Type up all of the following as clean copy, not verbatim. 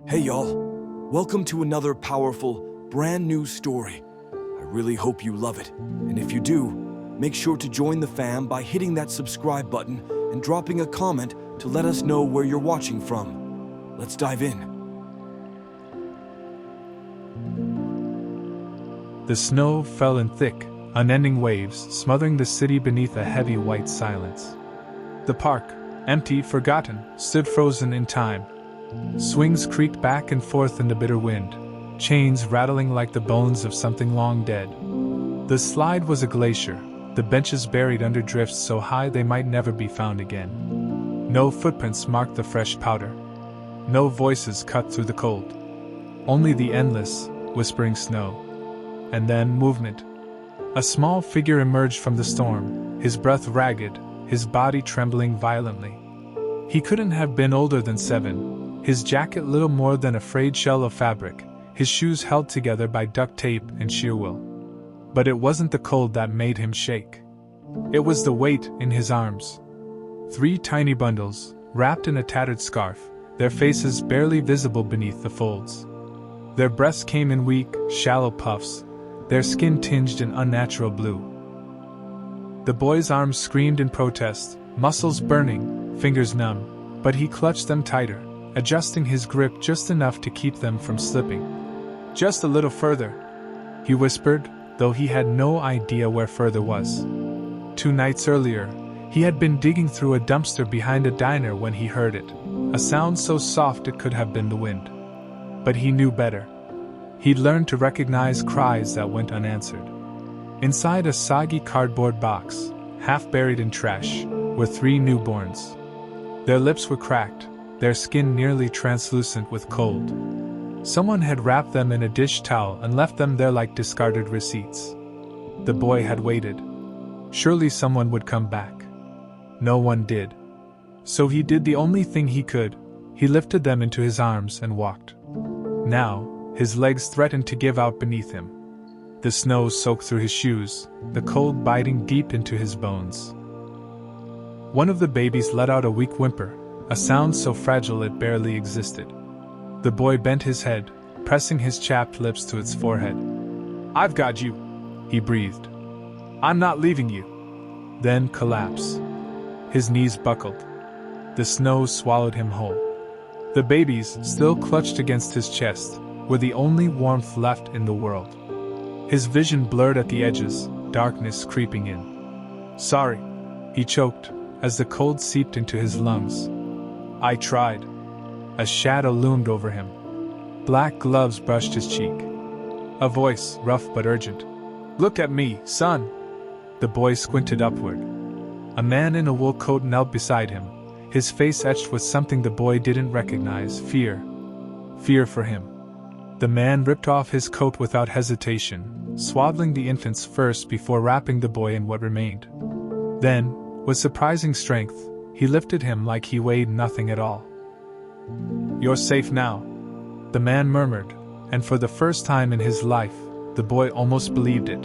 Hey y'all, welcome to another powerful, brand new story. I really hope you love it, and if you do, make sure to join the fam by hitting that subscribe button and dropping a comment to let us know where you're watching from. Let's dive in. The snow fell in thick, unending waves, smothering the city beneath a heavy white silence. The park, empty, forgotten, stood frozen in time. Swings creaked back and forth in the bitter wind, chains rattling like the bones of something long dead. The slide was a glacier, the benches buried under drifts so high they might never be found again. No footprints marked the fresh powder. No voices cut through the cold. Only the endless, whispering snow. And then movement. A small figure emerged from the storm, his breath ragged, his body trembling violently. He couldn't have been older than 7, his jacket little more than a frayed shell of fabric, his shoes held together by duct tape and sheer will. But it wasn't the cold that made him shake. It was the weight in his arms. 3 tiny bundles, wrapped in a tattered scarf, their faces barely visible beneath the folds. Their breaths came in weak, shallow puffs, their skin tinged in unnatural blue. The boy's arms screamed in protest, muscles burning, fingers numb, but he clutched them tighter, adjusting his grip just enough to keep them from slipping. "Just a little further," he whispered, though he had no idea where further was. 2 nights earlier, he had been digging through a dumpster behind a diner when he heard it, a sound so soft it could have been the wind. But he knew better. He'd learned to recognize cries that went unanswered. Inside a soggy cardboard box, half buried in trash, were 3 newborns. Their lips were cracked, their skin nearly translucent with cold. Someone had wrapped them in a dish towel and left them there like discarded receipts. The boy had waited. Surely someone would come back. No one did. So he did the only thing he could. He lifted them into his arms and walked. Now, his legs threatened to give out beneath him. The snow soaked through his shoes, the cold biting deep into his bones. One of the babies let out a weak whimper, a sound so fragile it barely existed. The boy bent his head, pressing his chapped lips to its forehead. "I've got you," he breathed. "I'm not leaving you." Then collapse. His knees buckled. The snow swallowed him whole. The babies, still clutched against his chest, were the only warmth left in the world. His vision blurred at the edges, darkness creeping in. "Sorry," he choked, as the cold seeped into his lungs. "I tried." A shadow loomed over him. Black gloves brushed his cheek. A voice, rough but urgent. "Look at me, son!" The boy squinted upward. A man in a wool coat knelt beside him, his face etched with something the boy didn't recognize, fear. Fear for him. The man ripped off his coat without hesitation, swaddling the infants first before wrapping the boy in what remained. Then, with surprising strength, he lifted him like he weighed nothing at all. "You're safe now," the man murmured, and for the first time in his life, the boy almost believed it.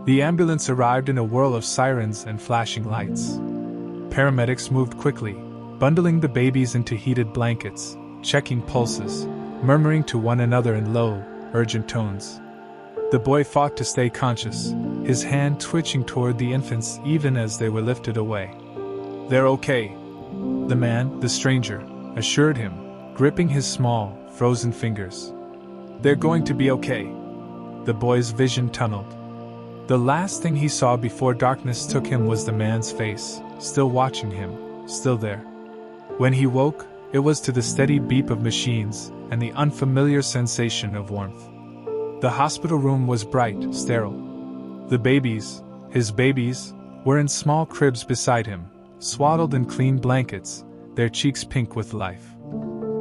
The ambulance arrived in a whirl of sirens and flashing lights. Paramedics moved quickly, bundling the babies into heated blankets, checking pulses, murmuring to one another in low, urgent tones. The boy fought to stay conscious, his hand twitching toward the infants even as they were lifted away. "They're okay," the man, the stranger, assured him, gripping his small, frozen fingers. "They're going to be okay." The boy's vision tunneled. The last thing he saw before darkness took him was the man's face, still watching him, still there. When he woke, it was to the steady beep of machines and the unfamiliar sensation of warmth. The hospital room was bright, sterile. The babies, his babies, were in small cribs beside him, swaddled in clean blankets, their cheeks pink with life.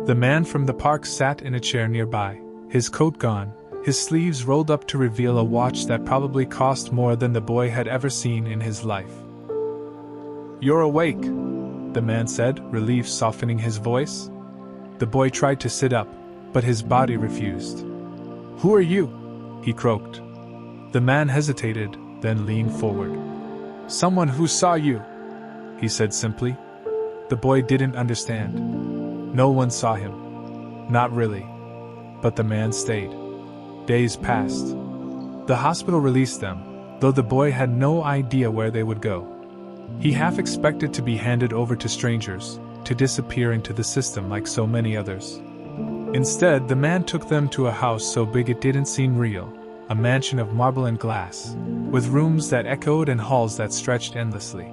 The man from the park sat in a chair nearby, his coat gone, his sleeves rolled up to reveal a watch that probably cost more than the boy had ever seen in his life. "You're awake," the man said, relief softening his voice. The boy tried to sit up, but his body refused. "Who are you?" he croaked. The man hesitated, then leaned forward. "Someone who saw you," he said simply. The boy didn't understand. No one saw him. Not really. But the man stayed. Days passed. The hospital released them, though the boy had no idea where they would go. He half expected to be handed over to strangers, to disappear into the system like so many others. Instead, the man took them to a house so big it didn't seem real, a mansion of marble and glass, with rooms that echoed and halls that stretched endlessly.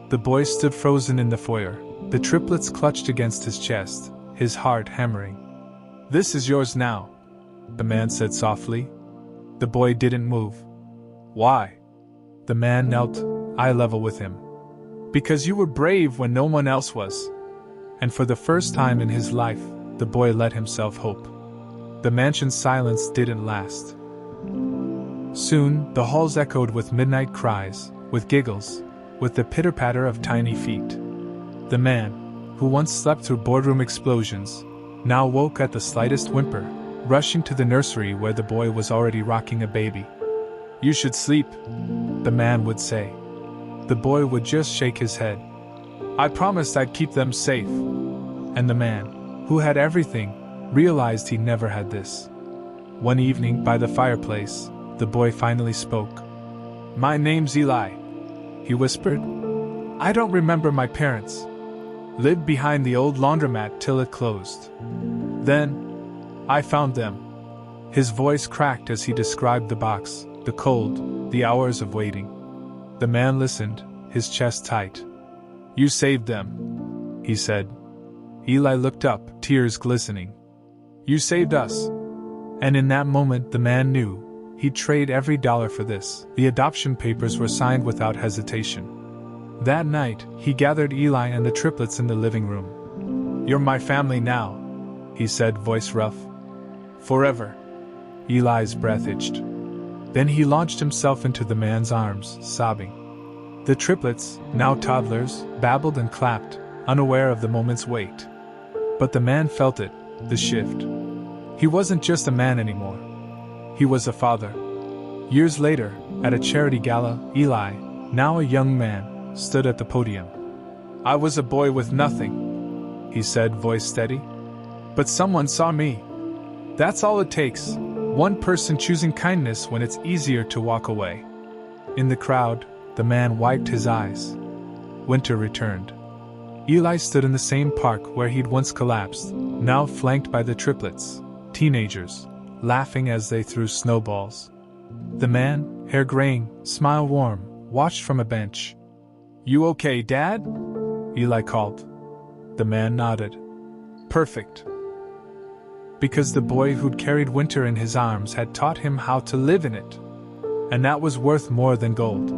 The boy stood frozen in the foyer, the triplets clutched against his chest, his heart hammering. "This is yours now," the man said softly. The boy didn't move. "Why?" The man knelt, eye level with him. "Because you were brave when no one else was." And for the first time in his life, the boy let himself hope. The mansion's silence didn't last. Soon, the halls echoed with midnight cries, with giggles, with the pitter-patter of tiny feet. The man, who once slept through boardroom explosions, now woke at the slightest whimper, rushing to the nursery where the boy was already rocking a baby. "You should sleep," the man would say. The boy would just shake his head. "I promised I'd keep them safe." And the man, who had everything, realized he never had this. One evening by the fireplace, the boy finally spoke. "My name's Eli," he whispered. "I don't remember my parents. Lived behind the old laundromat till it closed. Then, I found them." His voice cracked as he described the box, the cold, the hours of waiting. The man listened, his chest tight. "You saved them," he said. Eli looked up, tears glistening. "You saved us." And in that moment the man knew, he'd trade every dollar for this. The adoption papers were signed without hesitation. That night, he gathered Eli and the triplets in the living room. "You're my family now," he said, voice rough. "Forever." Eli's breath itched. Then he launched himself into the man's arms, sobbing. The triplets, now toddlers, babbled and clapped, unaware of the moment's weight. But the man felt it, the shift. He wasn't just a man anymore. He was a father. Years later, at a charity gala, Eli, now a young man, stood at the podium. "I was a boy with nothing," he said, voice steady. "But someone saw me. That's all it takes. One person choosing kindness when it's easier to walk away." In the crowd, the man wiped his eyes. Winter returned. Eli stood in the same park where he'd once collapsed, now flanked by the triplets, teenagers, laughing as they threw snowballs. The man, hair graying, smile warm, watched from a bench. "You okay, Dad?" Eli called. The man nodded. "Perfect." Because the boy who'd carried winter in his arms had taught him how to live in it. And that was worth more than gold.